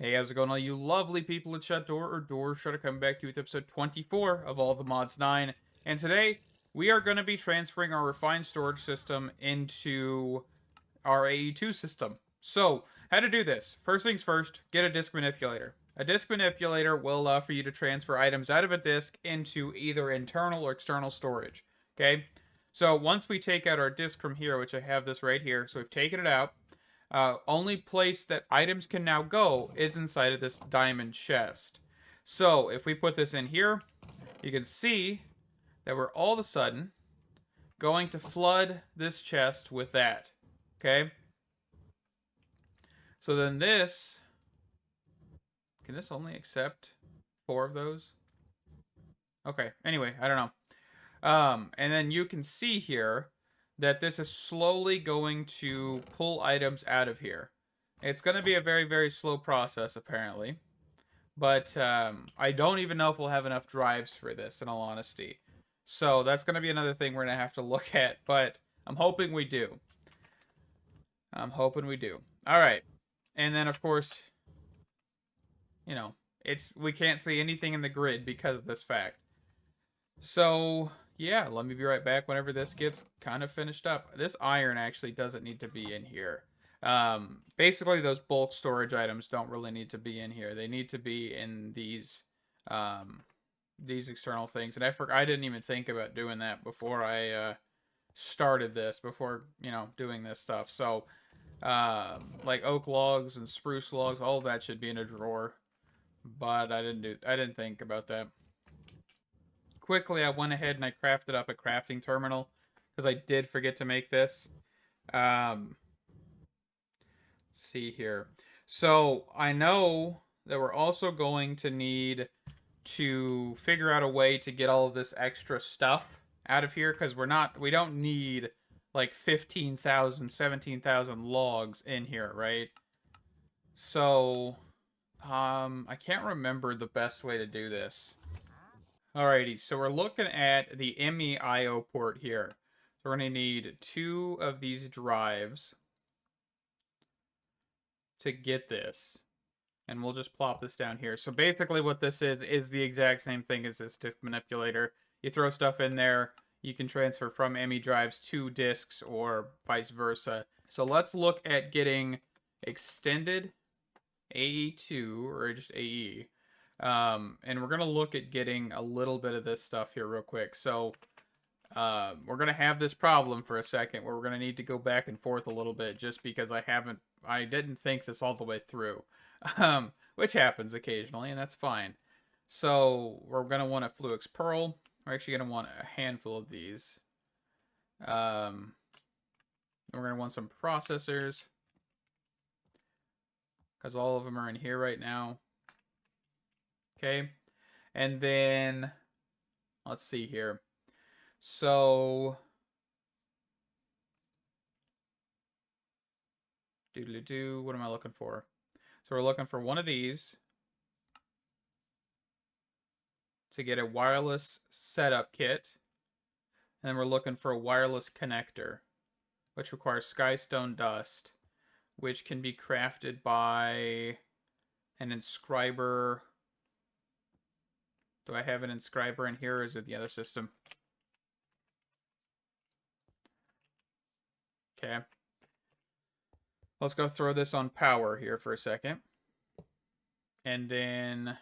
Hey, how's it going, all you lovely people at Shut Door or Door Shutter, coming back to you with episode 24 of All the Mods 9. And today, we are going to be transferring our refined storage system into our AE2 system. So, how to do this? First things first, get a disk manipulator. A disk manipulator will allow for you to transfer items out of a disk into either internal or external storage. Okay? So, once we take out our disk from here, which I have this right here, so we've taken it out, only place that items can now go is inside of this diamond chest. So if we put this in here, you can see that we're all of a sudden going to flood this chest with that. Okay? So then this, can this only accept 4 of those? Okay, anyway, I don't know. And then you can see here that this is slowly going to pull items out of here. It's going to be a very, very slow process, apparently. But I don't even know if we'll have enough drives for this, in all honesty. So that's going to be another thing we're going to have to look at, but I'm hoping we do. I'm hoping we do. All right. And then, of course, you know, we can't see anything in the grid because of this fact. So, yeah, let me be right back whenever this gets kind of finished up. This iron actually doesn't need to be in here. Basically, those bulk storage items don't really need to be in here. They need to be in these external things. And I didn't even think about doing that before I started this, before, doing this stuff. So, like oak logs and spruce logs, all of that should be in a drawer. But I didn't think about that. Quickly, I went ahead and I crafted up a crafting terminal because I did forget to make this. Um, let's see here. So I know that we're also going to need to figure out a way to get all of this extra stuff out of here because we don't need like 15,000, 17,000 logs in here, right? So, I can't remember the best way to do this. Alrighty, so we're looking at the ME IO port here. So we're going to need 2 of these drives to get this. And we'll just plop this down here. So basically what this is the exact same thing as this disk manipulator. You throw stuff in there, you can transfer from ME drives to disks or vice versa. So let's look at getting extended AE2 or just AE. And we're going to look at getting a little bit of this stuff here real quick. So we're going to have this problem for a second where we're going to need to go back and forth a little bit just because I didn't think this all the way through. Which happens occasionally, and that's fine. So we're going to want a Fluix Pearl. We're actually going to want a handful of these. We're going to want some processors because all of them are in here right now. Okay. And then, let's see here. So, what am I looking for? So we're looking for one of these to get a wireless setup kit. And then we're looking for a wireless connector, which requires skystone dust, which can be crafted by an inscriber. Do I have an inscriber in here, or is it the other system? Okay. Let's go throw this on power here for a second. And then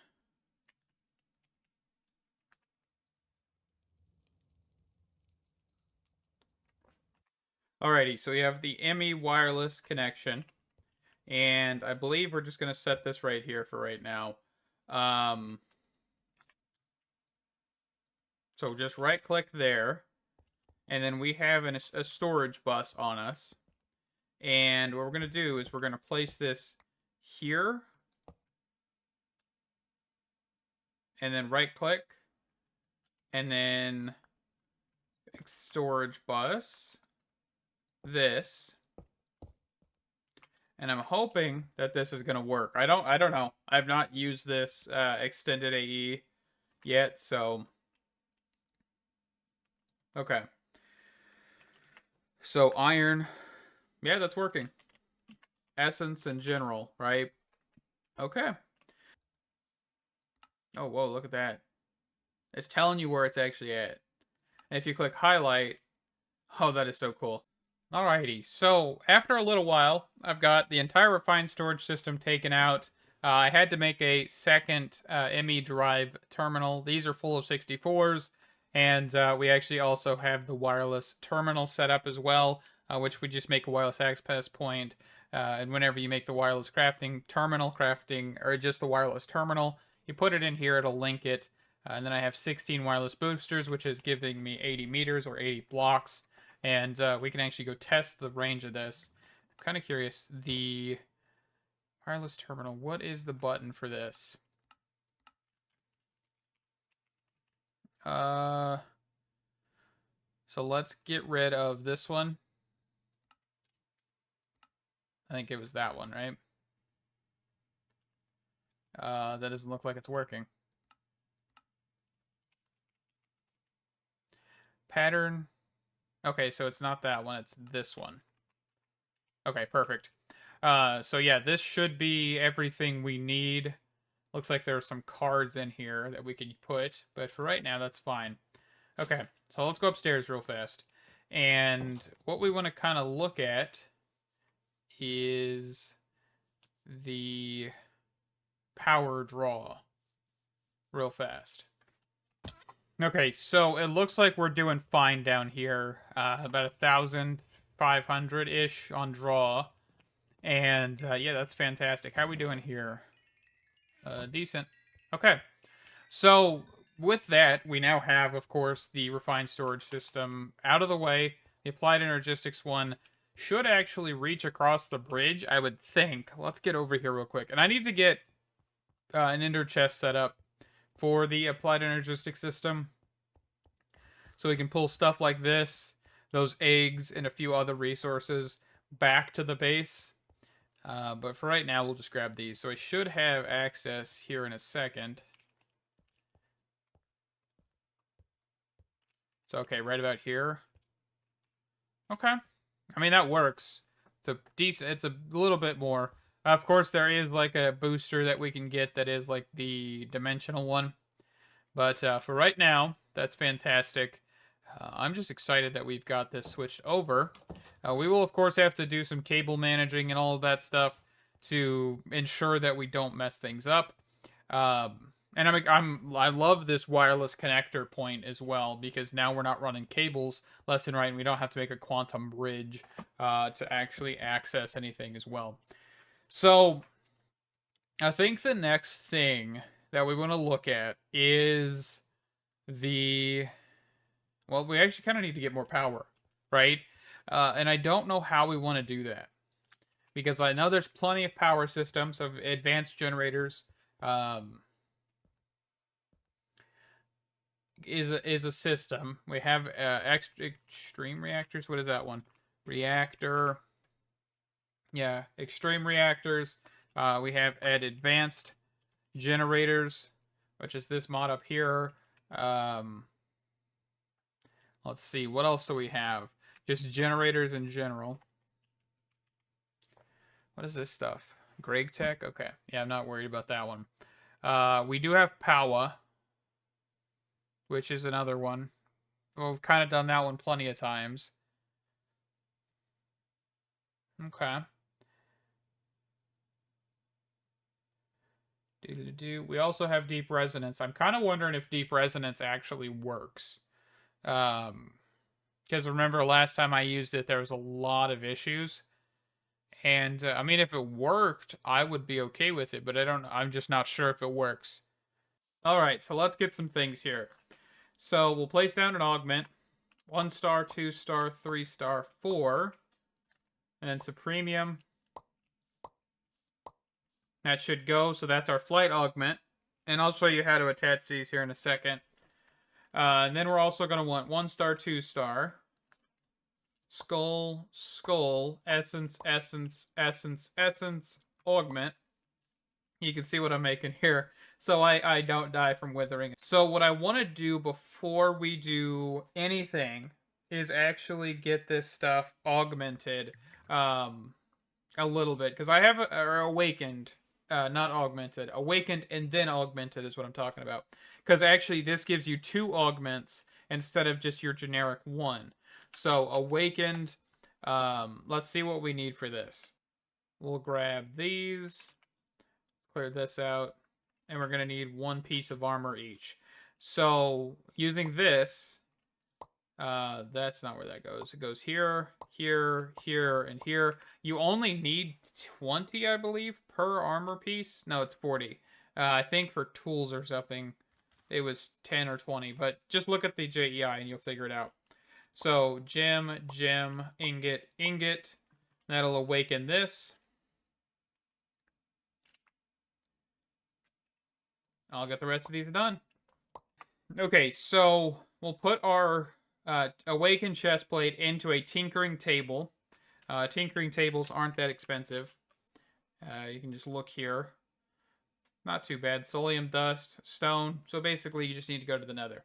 alrighty, so we have the ME wireless connection. And I believe we're just going to set this right here for right now. So just right click there. And then we have a storage bus on us. And what we're going to do is we're going to place this here. And then right click. And then storage bus. This. And I'm hoping that this is going to work. I don't know. I've not used this extended AE yet, so okay. So iron, yeah, that's working. Essence in general, right? Okay. Oh, whoa, look at that. It's telling you where it's actually at. And if you click highlight, oh, that is so cool. Alrighty, so after a little while, I've got the entire refined storage system taken out. I had to make a second ME drive terminal. These are full of 64s, and we actually also have the wireless terminal set up as well, which we just make a wireless access point. And whenever you make the wireless crafting, or just the wireless terminal, you put it in here, it'll link it. And then I have 16 wireless boosters, which is giving me 80 meters or 80 blocks. And we can actually go test the range of this. I'm kind of curious. The wireless terminal, what is the button for this? Uh, so let's get rid of this one. I think it was that one, right? That doesn't look like it's working. Pattern. Okay, so it's not that one, it's this one. Okay, perfect. So yeah, this should be everything we need. Looks like there are some cards in here that we could put, but for right now, that's fine. Okay, so let's go upstairs real fast. And what we want to kind of look at is the power draw real fast. Okay, so it looks like we're doing fine down here. About 1,500-ish on draw. And yeah, that's fantastic. How are we doing here? Decent. Okay. So with that, we now have, of course, the refined storage system out of the way. The applied energistics one should actually reach across the bridge, I would think. Let's get over here real quick. And I need to get an ender chest set up for the applied energistic system. So we can pull stuff like this, those eggs, and a few other resources back to the base. But for right now, we'll just grab these. So I should have access here in a second. So, okay, right about here. Okay. I mean, that works. It's a decent, it's a little bit more. Of course, there is like a booster that we can get that is like the dimensional one. But for right now, that's fantastic. I'm just excited that we've got this switched over. We will, of course, have to do some cable managing and all of that stuff to ensure that we don't mess things up. And I love this wireless connector point as well, because now we're not running cables left and right, and we don't have to make a quantum bridge to actually access anything as well. So I think the next thing that we want to look at is the, well, we actually kind of need to get more power, right? And I don't know how we want to do that, because I know there's plenty of power systems of advanced generators. Is a system. We have extreme reactors. What is that one? Reactor. Yeah, extreme reactors. We have advanced generators, which is this mod up here. Let's see, what else do we have? Just generators in general. What is this stuff? Greg Tech? Okay. Yeah, I'm not worried about that one. We do have Power, which is another one. Well, we've kind of done that one plenty of times. Okay. We also have Deep Resonance. I'm kind of wondering if Deep Resonance actually works. Because remember last time I used it, there was a lot of issues. And I mean, if it worked, I would be okay with it, but I'm just not sure if it works. All right, so let's get some things here. So we'll place down an augment. 1 star, 2 star, 3 star, 4. And then Supremium. That should go, so that's our flight augment. And I'll show you how to attach these here in a second. And then we're also going to want 1 star, 2 star. Skull, skull, essence, essence, essence, essence, augment. You can see what I'm making here, so I don't die from withering. So what I want to do before we do anything is actually get this stuff augmented a little bit, because I have awakened not augmented, awakened and then augmented is what I'm talking about. Because actually, this gives you 2 augments instead of just your generic 1. So awakened. Let's see what we need for this. We'll grab these, clear this out, and we're gonna need 1 piece of armor each. So using this, that's not where that goes. It goes here, here, here, and here. You only need 20, I believe, per armor piece. No, it's 40. I think for tools or something, it was 10 or 20. But just look at the JEI and you'll figure it out. So gem, gem, ingot, ingot. That'll awaken this. I'll get the rest of these done. Okay, so we'll put our awakened chestplate into a tinkering table. Tinkering tables aren't that expensive. You can just look here. Not too bad. Solium dust, stone. So basically, you just need to go to the nether.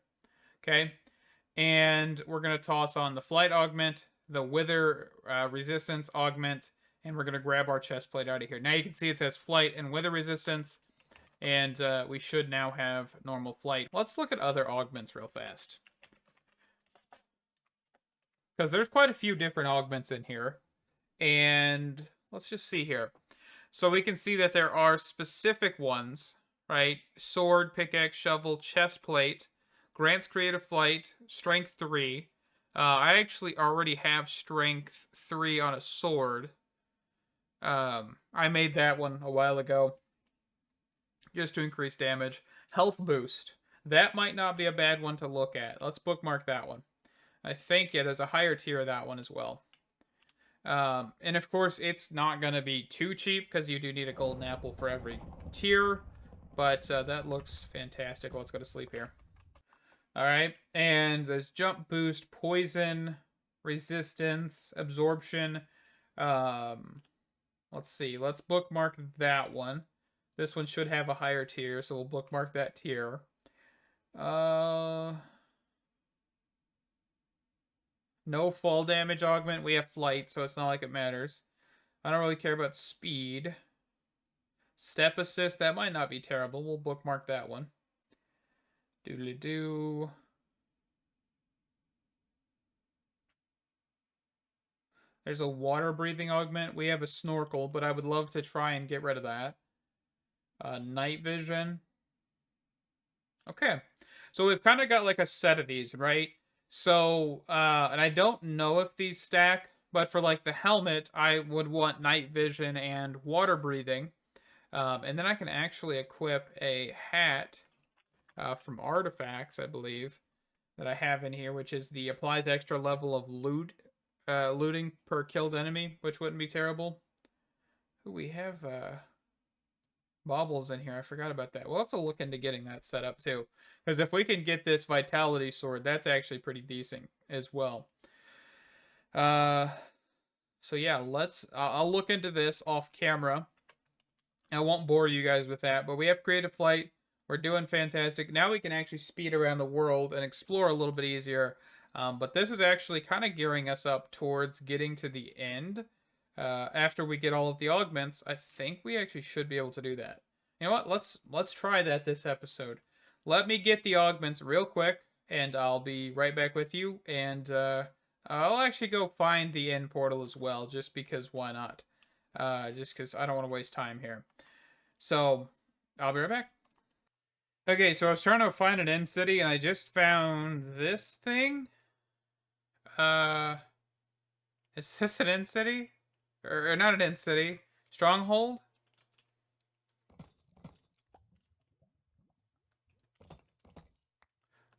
Okay? And we're going to toss on the flight augment, the wither resistance augment, and we're going to grab our chestplate out of here. Now you can see it says flight and wither resistance, and we should now have normal flight. Let's look at other augments real fast. Because there's quite a few different augments in here. And let's just see here. So we can see that there are specific ones, right? Sword, pickaxe, shovel, chest plate, grants creative flight, strength 3. I actually already have strength 3 on a sword. I made that one a while ago just to increase damage. Health boost. That might not be a bad one to look at. Let's bookmark that one. I think, yeah, there's a higher tier of that one as well. And of course, it's not going to be too cheap because you do need a golden apple for every tier. But that looks fantastic. Let's go to sleep here. Alright, and there's jump boost, poison, resistance, absorption. Let's see. Let's bookmark that one. This one should have a higher tier, so we'll bookmark that tier. No fall damage augment. We have flight, so it's not like it matters. I don't really care about speed. Step assist, that might not be terrible. We'll bookmark that one. Doodly-doo. There's a water breathing augment. We have a snorkel, but I would love to try and get rid of that. Night vision. Okay. So we've kind of got like a set of these, right? So, and I don't know if these stack, but for like the helmet, I would want night vision and water breathing. And then I can actually equip a hat from artifacts, I believe, that I have in here, which is the applies extra level of looting per killed enemy, which wouldn't be terrible. Ooh, we have baubles in here. I forgot about that. We'll have to look into getting that set up too. Because if we can get this vitality sword, that's actually pretty decent as well. So yeah, I'll look into this off camera. I won't bore you guys with that, but we have creative flight. We're doing fantastic. Now we can actually speed around the world and explore a little bit easier. But this is actually kind of gearing us up towards getting to the end. After we get all of the augments, I think we actually should be able to do that. You know what? Let's try that this episode. Let me get the augments real quick, and I'll be right back with you. And I'll actually go find the end portal as well, just because why not? Just because I don't want to waste time here. So I'll be right back. Okay, so I was trying to find an end city, and I just found this thing. Is this an end city? Or not an end city. Stronghold?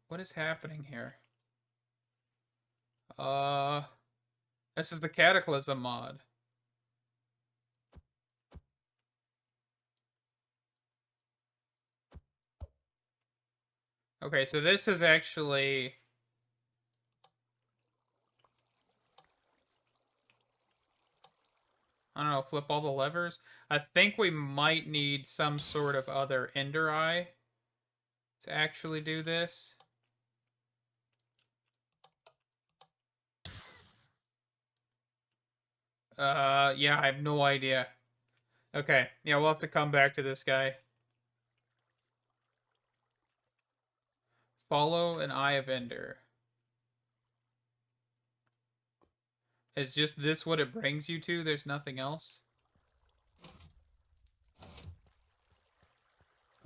What is happening here? This is the Cataclysm mod. Okay, so this is actually... I don't know, flip all the levers? I think we might need some sort of other Ender Eye to actually do this. Yeah, I have no idea. Okay, yeah, we'll have to come back to this guy. Follow an Eye of Ender. Is just this what it brings you to? There's nothing else?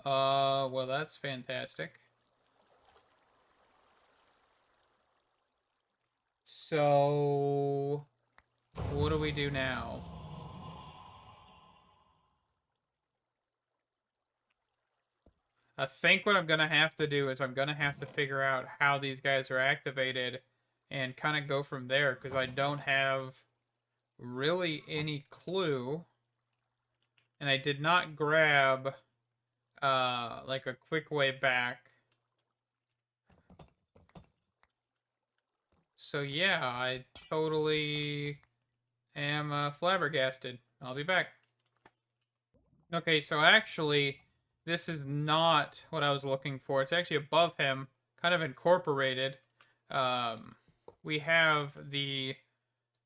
Well, that's fantastic. So, what do we do now? I think what I'm going to have to do is I'm going to have to figure out how these guys are activated and kind of go from there because I don't have really any clue. And I did not grab like a quick way back. So yeah, I totally am flabbergasted. I'll be back. Okay, so actually, this is not what I was looking for. It's actually above him, kind of incorporated. Um, we have the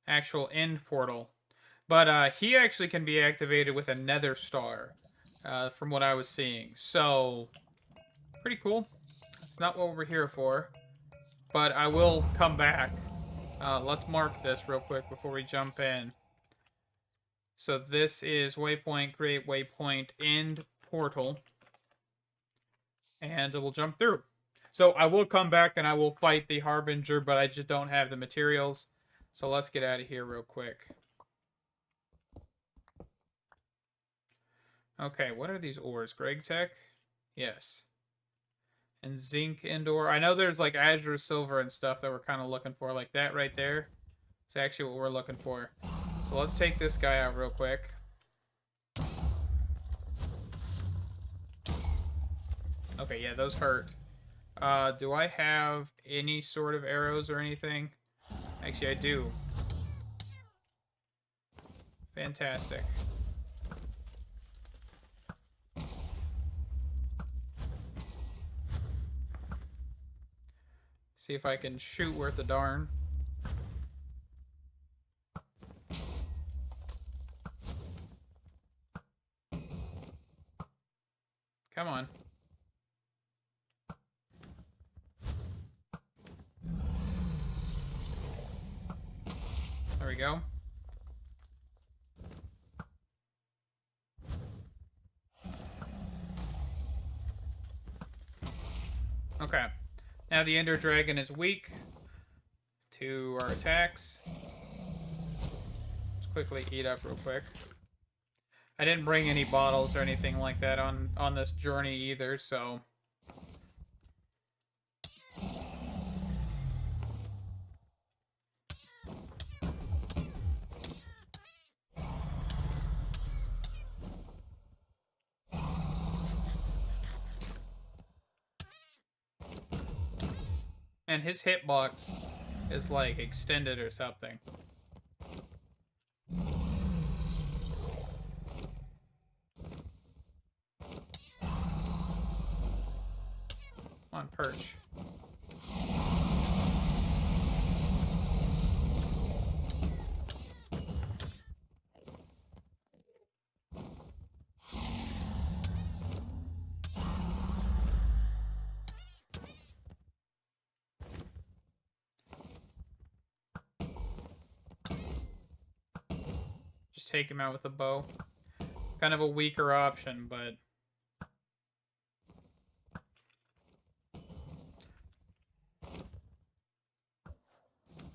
actual end portal. But he actually can be activated with a nether star, from what I was seeing. So, pretty cool. It's not what we're here for. But I will come back. Let's mark this real quick before we jump in. So this is waypoint, create waypoint, end portal. And we'll jump through. So I will come back and I will fight the Harbinger, but I just don't have the materials. So let's get out of here real quick. Okay, what are these ores? Greg Tech? Yes. And zinc indoor. I know there's like azure silver and stuff that we're kind of looking for. Like that right there. It's actually what we're looking for. So let's take this guy out real quick. Okay, yeah, those hurt. Do I have any sort of arrows or anything? Actually, I do. Fantastic. See if I can shoot worth a darn. Come on. There we go. Okay. Now the Ender Dragon is weak to our attacks. Let's quickly eat up real quick. I didn't bring any bottles or anything like that on this journey either, so... And his hitbox is like extended or something. On perch. Just take him out with a bow. It's kind of a weaker option, but...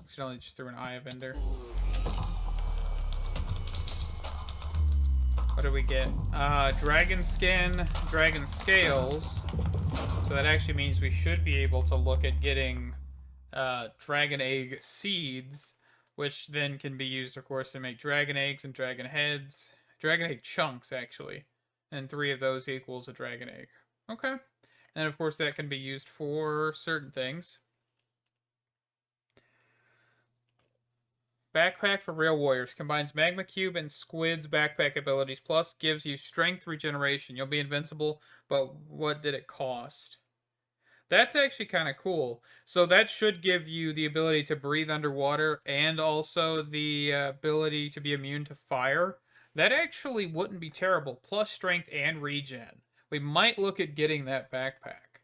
Accidentally just threw an Eye of Ender. What do we get? Dragon skin, dragon scales. So that actually means we should be able to look at getting dragon egg seeds, which then can be used, of course, to make dragon eggs and dragon heads. Dragon egg chunks, actually. And 3 of those equals a dragon egg. Okay. And, of course, that can be used for certain things. Backpack for Rail Warriors combines Magma Cube and Squid's backpack abilities, plus gives you strength regeneration. You'll be invincible, but what did it cost? That's actually kind of cool. So that should give you the ability to breathe underwater and also the ability to be immune to fire. That actually wouldn't be terrible. Plus strength and regen. We might look at getting that backpack.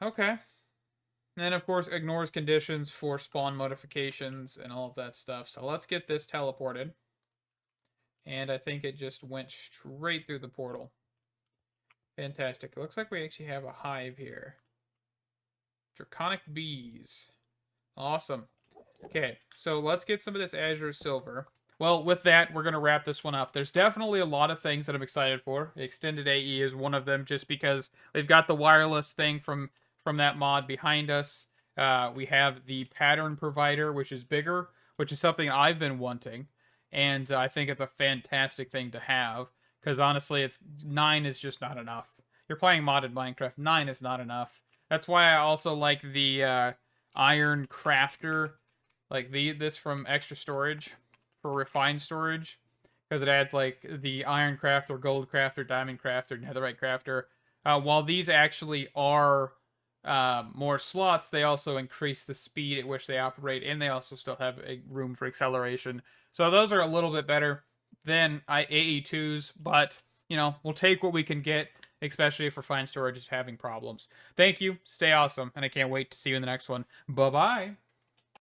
Okay. And then, of course, ignores conditions for spawn modifications and all of that stuff. So let's get this teleported. And I think it just went straight through the portal. Fantastic. It looks like we actually have a hive here. Draconic bees. Awesome. Okay, so let's get some of this Azure Silver. Well, with that, we're going to wrap this one up. There's definitely a lot of things that I'm excited for. Extended AE is one of them, just because we've got the wireless thing from that mod behind us. We have the pattern provider, which is bigger, which is something I've been wanting, and I think it's a fantastic thing to have. Because honestly, 9 is just not enough. You're playing modded Minecraft. 9 is not enough. That's why I also like the Iron Crafter, like this from Extra Storage for refined storage, because it adds like the Iron Craft or Gold Crafter, Diamond Crafter, Netherite Crafter. While these actually are more slots, they also increase the speed at which they operate, and they also still have a room for acceleration. So those are a little bit better than AE2s, but you know, we'll take what we can get, especially if refined storage is having problems. Thank you, stay awesome, and I can't wait to see you in the next one. Bye bye.